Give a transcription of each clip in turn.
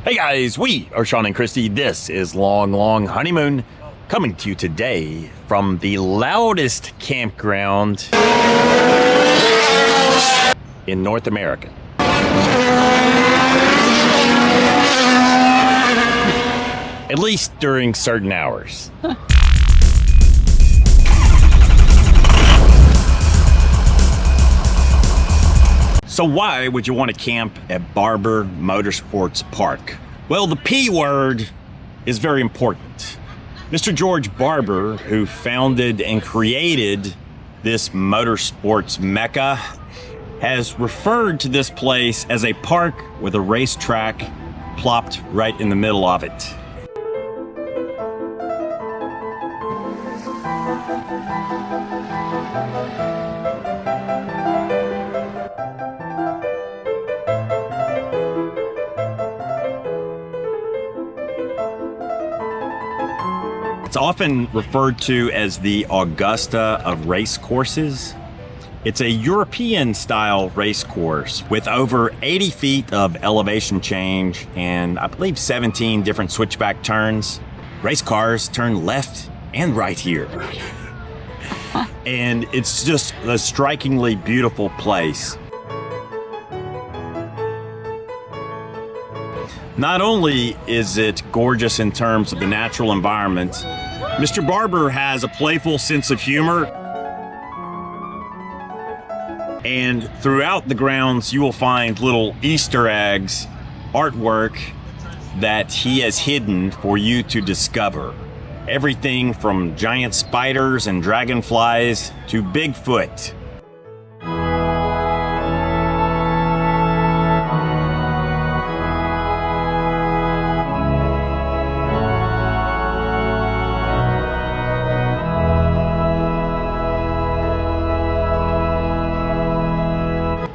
Hey guys, we are Sean and Christy. This is Long Long Honeymoon, coming to you today from the loudest campground in North America. At least during certain hours. So why would you want to camp at Barber Motorsports Park? Well, the P word is very important. Mr. George Barber, who founded and created this motorsports mecca, has referred to this place as a park with a racetrack plopped right in the middle of it. It's often referred to as the Augusta of race courses. It's a European-style race course with over 80 feet of elevation change and I believe 17 different switchback turns. Race cars turn left and right here. And it's just a strikingly beautiful place. Not only is it gorgeous in terms of the natural environment, Mr. Barber has a playful sense of humor. And throughout the grounds, you will find little Easter eggs, artwork that he has hidden for you to discover. Everything from giant spiders and dragonflies to Bigfoot.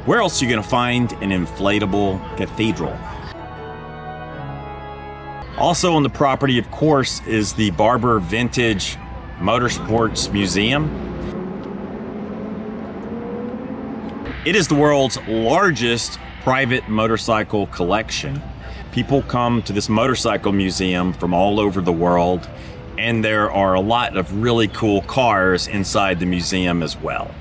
Where else are you going to find an inflatable cathedral? Also on the property, of course, is the Barber Vintage Motorsports Museum. It is the world's largest private motorcycle collection. People come to this motorcycle museum from all over the world, and there are a lot of really cool cars inside the museum as well.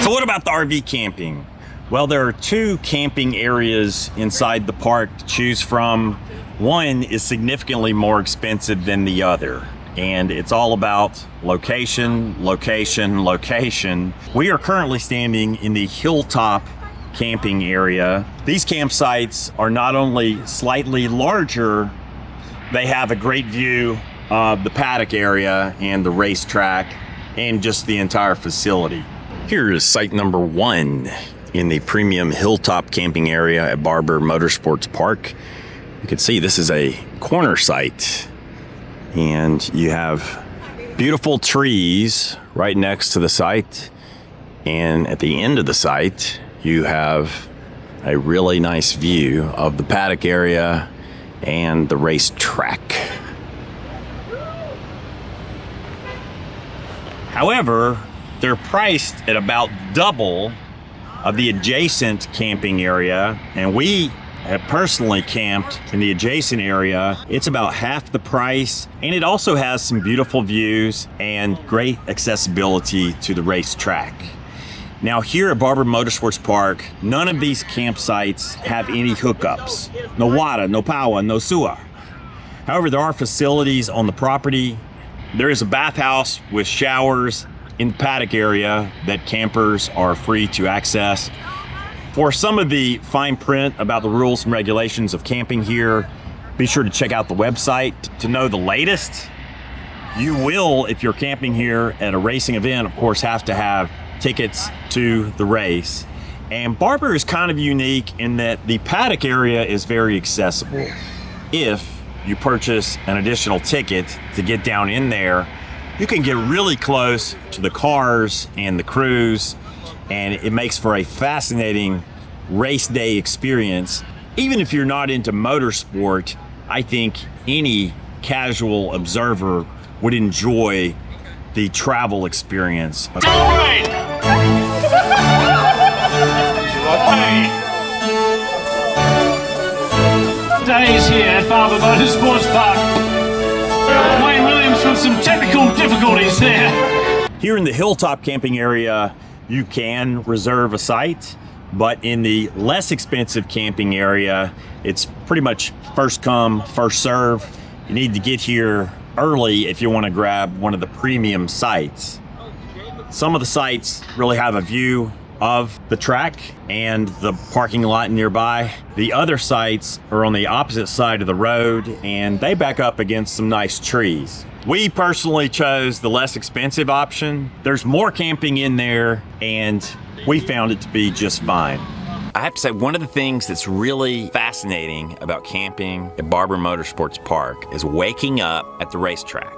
So what about the RV camping? Well, there are two camping areas inside the park to choose from. One is significantly more expensive than the other, and it's all about location, location, location. We are currently standing in the Hilltop camping area. These campsites are not only slightly larger, they have a great view of the paddock area and the racetrack and just the entire facility. Here is site number 1 in the premium Hilltop camping area at Barber Motorsports Park. You can see this is a corner site, and you have beautiful trees right next to the site, and at the end of the site you have a really nice view of the paddock area and the racetrack. However, they're priced at about double of the adjacent camping area, and we have personally camped in the adjacent area. It's about half the price, and it also has some beautiful views and great accessibility to the racetrack. Now here at Barber Motorsports Park, none of these campsites have any hookups. No water, no power, no sewer. However, there are facilities on the property. There is a bathhouse with showers in the paddock area that campers are free to access. For some of the fine print about the rules and regulations of camping here, be sure to check out the website to know the latest. You will, if you're camping here at a racing event, of course, have to have tickets to the race. And Barber is kind of unique in that the paddock area is very accessible. If you purchase an additional ticket to get down in there, you can get really close to the cars and the crews, and it makes for a fascinating race day experience. Even if you're not into motorsport, I think any casual observer would enjoy the travel experience. All right. Barber Motorsports Park. Wayne Williams with some technical difficulties there. Here in the hilltop camping area, you can reserve a site, but in the less expensive camping area, it's pretty much first come, first serve. You need to get here early if you want to grab one of the premium sites. Some of the sites really have a view of the track and the parking lot nearby. The other sites are on the opposite side of the road and they back up against some nice trees. We personally chose the less expensive option. There's more camping in there and we found it to be just fine. I have to say, one of the things that's really fascinating about camping at Barber Motorsports Park is waking up at the racetrack.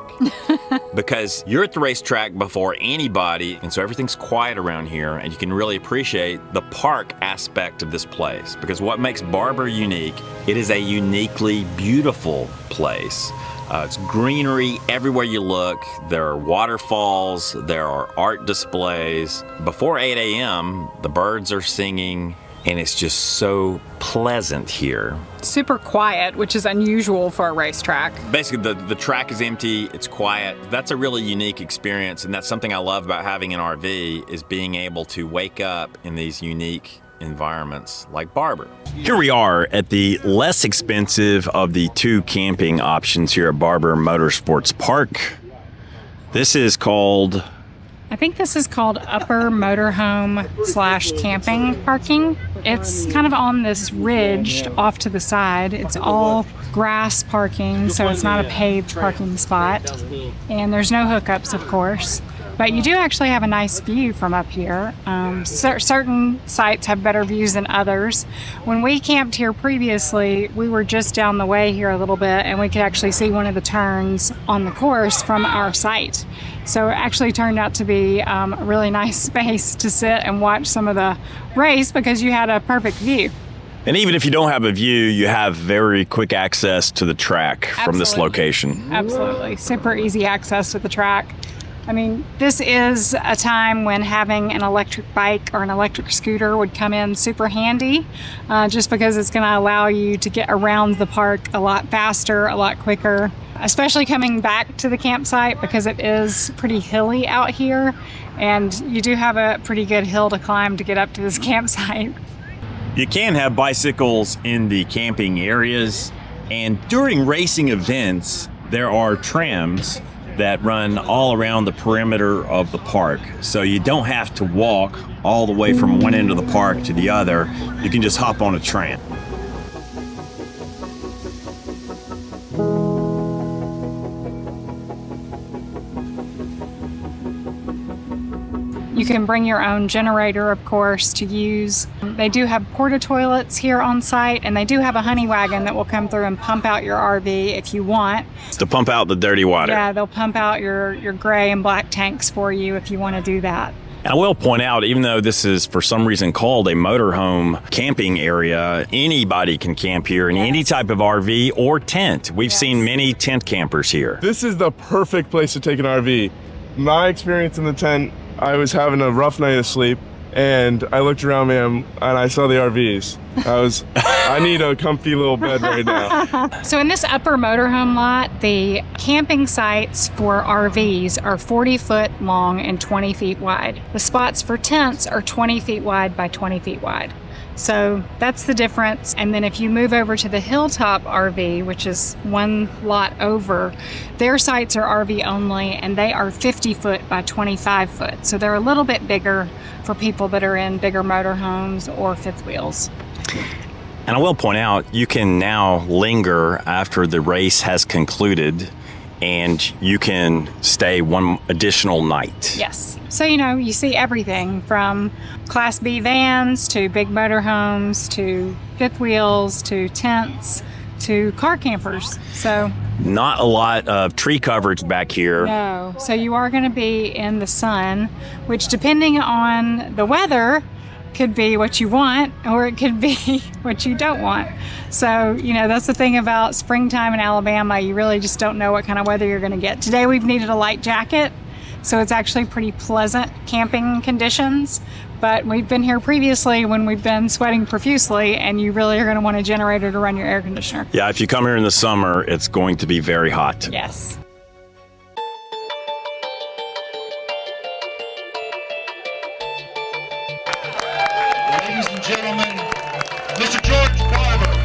Because you're at the racetrack before anybody, and so everything's quiet around here, and you can really appreciate the park aspect of this place. Because what makes Barber unique, it is a uniquely beautiful place. It's greenery everywhere you look. There are waterfalls, there are art displays. Before 8 a.m., the birds are singing, and it's just so pleasant here. Super quiet, which is unusual for a racetrack. Basically, the track is empty, it's quiet. That's a really unique experience, and that's something I love about having an RV, is being able to wake up in these unique environments like Barber. Here we are at the less expensive of the two camping options here at Barber Motorsports Park. This is called... I think this is called upper motorhome / camping parking. It's kind of on this ridge off to the side. It's all grass parking, so it's not a paved parking spot. And there's no hookups, of course. But you do actually have a nice view from up here. Certain sites have better views than others. When we camped here previously, we were just down the way here a little bit, and we could actually see one of the turns on the course from our site. So it actually turned out to be a really nice space to sit and watch some of the race because you had a perfect view. And even if you don't have a view, you have very quick access to the track from this location. Absolutely. Super easy access to the track. I mean, this is a time when having an electric bike or an electric scooter would come in super handy, just because it's going to allow you to get around the park a lot faster, a lot quicker, especially coming back to the campsite because it is pretty hilly out here, and you do have a pretty good hill to climb to get up to this campsite. You can have bicycles in the camping areas, and during racing events, there are trams that run all around the perimeter of the park. So you don't have to walk all the way from one end of the park to the other. You can just hop on a tram. You can bring your own generator, of course, to use. They do have porta toilets here on site, and they do have a honey wagon that will come through and pump out your RV if you want. To pump out the dirty water. Yeah, they'll pump out your gray and black tanks for you if you want to do that. And I will point out, even though this is for some reason called a motorhome camping area, anybody can camp here in any type of RV or tent. We've seen many tent campers here. This is the perfect place to take an RV. My experience in the tent, I was having a rough night of sleep, and I looked around me and I saw the RVs. I need a comfy little bed right now. So in this upper motorhome lot, the camping sites for RVs are 40 foot long and 20 feet wide. The spots for tents are 20 feet wide by 20 feet wide. So that's the difference. And then if you move over to the Hilltop RV, which is one lot over, their sites are RV only, and they are 50 foot by 25 foot. So they're a little bit bigger for people that are in bigger motorhomes or fifth wheels. And I will point out, you can now linger after the race has concluded, and you can stay one additional night. Yes. So, you see everything from Class B vans to big motorhomes to fifth wheels to tents to car campers. So not a lot of tree coverage back here. No. So you are going to be in the sun, which depending on the weather could be what you want, or it could be what you don't want. So, that's the thing about springtime in Alabama. You really just don't know what kind of weather you're going to get. Today we've needed a light jacket, so it's actually pretty pleasant camping conditions. but we've been here previously when we've been sweating profusely, and you really are going to want a generator to run your air conditioner. Yeah, if you come here in the summer, it's going to be very hot. Yes. Ladies and gentlemen, Mr. George Barber.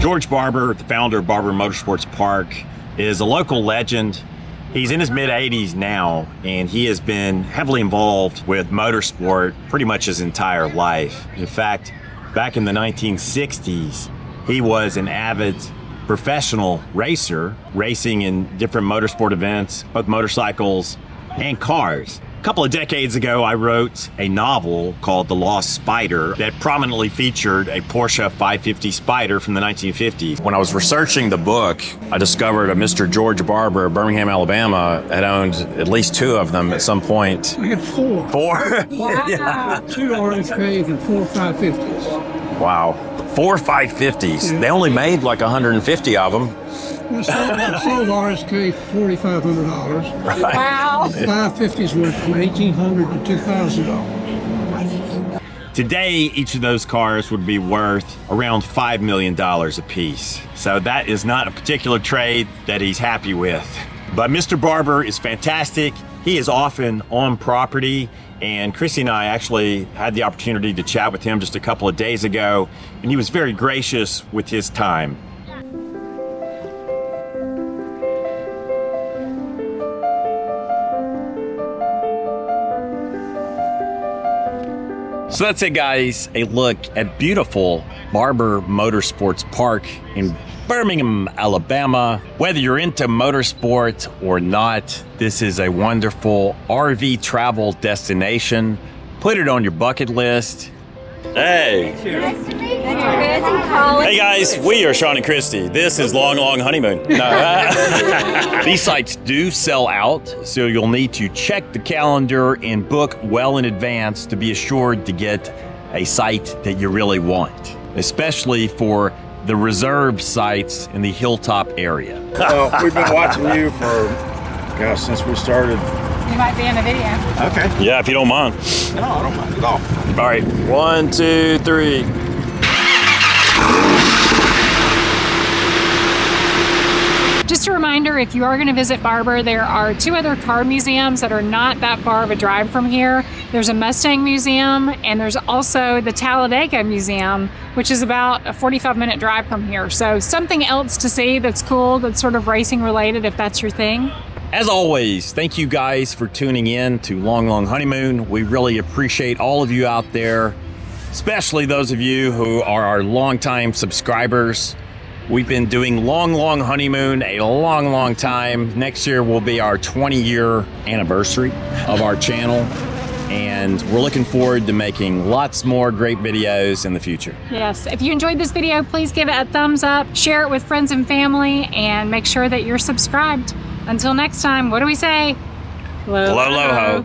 George Barber, the founder of Barber Motorsports Park, is a local legend. He's in his mid-80s now, and he has been heavily involved with motorsport pretty much his entire life. In fact, back in the 1960s, he was an avid professional racer, racing in different motorsport events, both motorcycles and cars. A couple of decades ago, I wrote a novel called The Lost Spider that prominently featured a Porsche 550 Spider from the 1950s. When I was researching the book, I discovered a Mr. George Barber of Birmingham, Alabama, had owned at least two of them at some point. I had four. Four? Wow. Two RSKs and four 550s. Wow. 4 550s. Yeah. They only made like 150 of them. I sold RSK for $4,500. Wow. 550s went from $1,800 to $2,000. Today, each of those cars would be worth around $5 million a piece. So that is not a particular trade that he's happy with. But Mr. Barber is fantastic. He is often on property, and Chrissy and I actually had the opportunity to chat with him just a couple of days ago, and he was very gracious with his time. So that's it, guys. A look at beautiful Barber Motorsports Park in Birmingham, Alabama. Whether you're into motorsport or not, this is a wonderful RV travel destination. Put it on your bucket list. Hey. Nice to meet you. Chris and Colin. Hey guys, we are Sean and Christy. This is Long Long Honeymoon. No. These sites do sell out, so you'll need to check the calendar and book well in advance to be assured to get a site that you really want, especially for the reserved sites in the Hilltop area. We've been watching you for, gosh, since we started. You might be in a video. Okay. Yeah, if you don't mind. No, I don't mind at all. All right, 1, 2, 3. Just a reminder, if you are going to visit Barber, there are two other car museums that are not that far of a drive from here. There's a Mustang Museum, and there's also the Talladega Museum, which is about a 45-minute drive from here. So something else to see that's cool, that's sort of racing related, if that's your thing. As always, thank you guys for tuning in to Long Long Honeymoon. We really appreciate all of you out there, especially those of you who are our longtime subscribers. We've been doing Long Long Honeymoon a long time. Next year will be our 20-year anniversary of our channel, and we're looking forward to making lots more great videos in the future. Yes, if you enjoyed this video, please give it a thumbs up, share it with friends and family, and make sure that you're subscribed. Until next time, what do we say? Lo ho.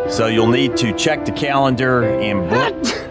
So you'll need to check the calendar and book